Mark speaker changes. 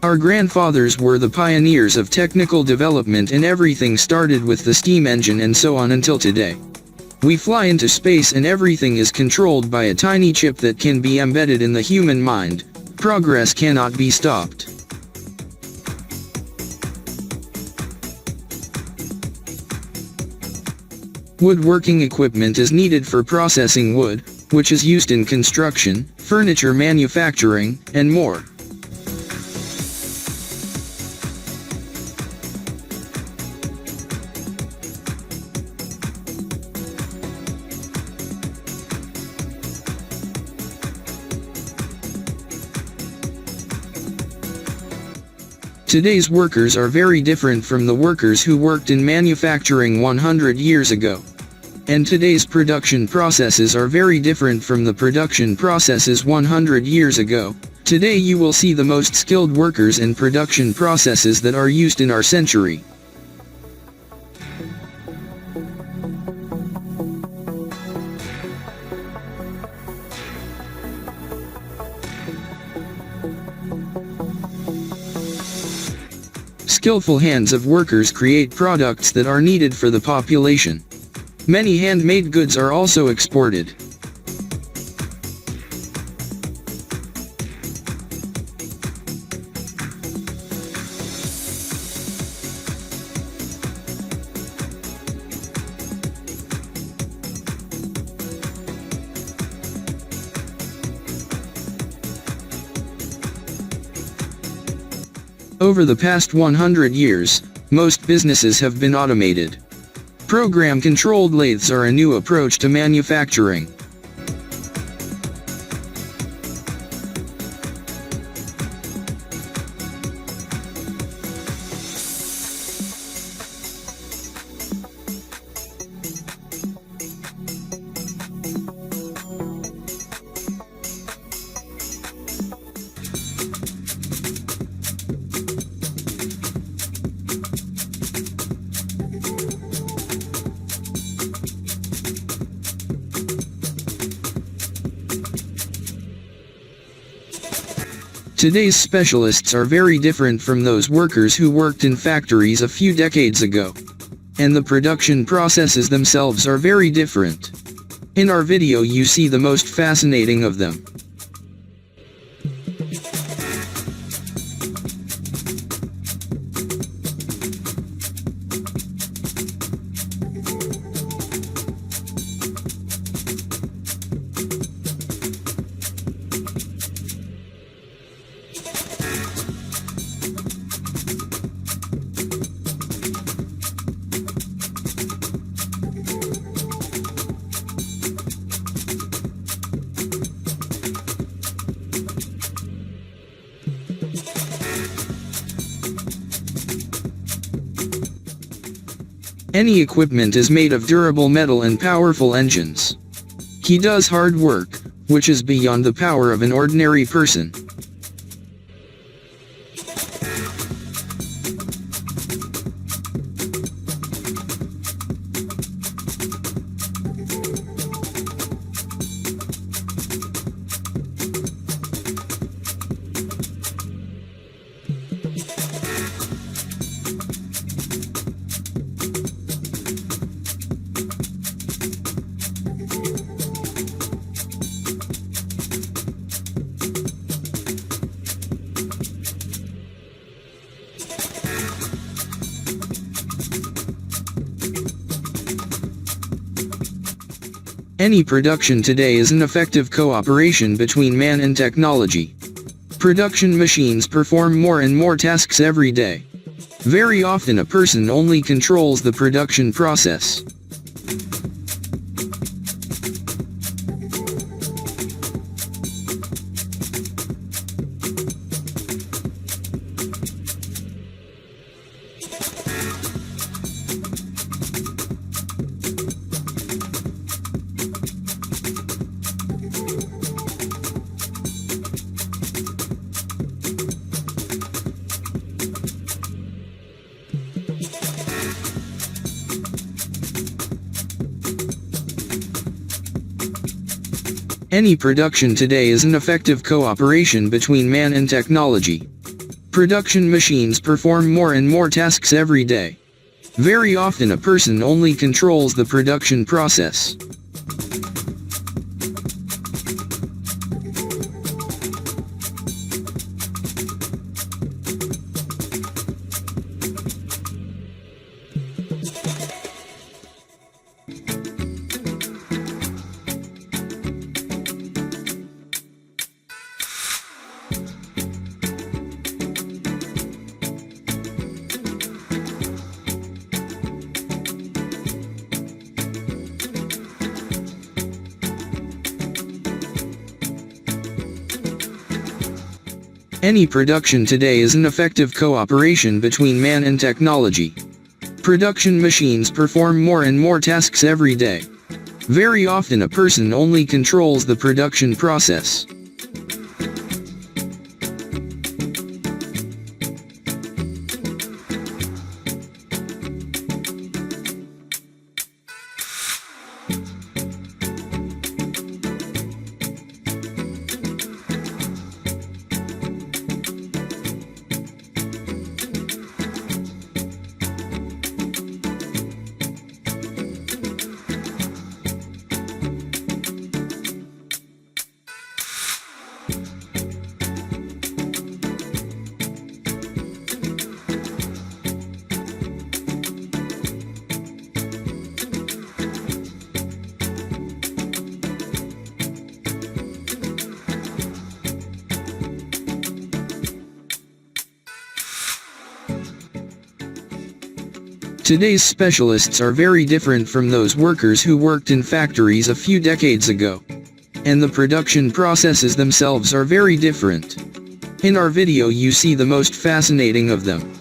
Speaker 1: Our grandfathers were the pioneers of technical development, and everything started with the steam engine and so on until today. We fly into space and everything is controlled by a tiny chip that can be embedded in the human mind. Progress cannot be stopped. Woodworking equipment is needed for processing wood, which is used in construction, furniture manufacturing, and more. Today's workers are very different from the workers who worked in manufacturing 100 years ago. And today's production processes are very different from the production processes 100 years ago. Today you will see the most skilled workers and production processes that are used in our century. Skillful hands of workers create products that are needed for the population. Many handmade goods are also exported. Over the past 100 years, most businesses have been automated. Program-controlled lathes are a new approach to manufacturing. Today's specialists are very different from those workers who worked in factories a few decades ago. And the production processes themselves are very different. In our video you see the most fascinating of them. Any equipment is made of durable metal and powerful engines. He does hard work, which is beyond the power of an ordinary person. Any production today is an effective cooperation between man and technology. Production machines perform more and more tasks every day. Very often a person only controls the production process. Any production today is an effective cooperation between man and technology. Production machines perform more and more tasks every day. Very often a person only controls the production process. Any production today is an effective cooperation between man and technology. Production machines perform more and more tasks every day. Very often a person only controls the production process. Today's specialists are very different from those workers who worked in factories a few decades ago. And the production processes themselves are very different. In our video you see the most fascinating of them.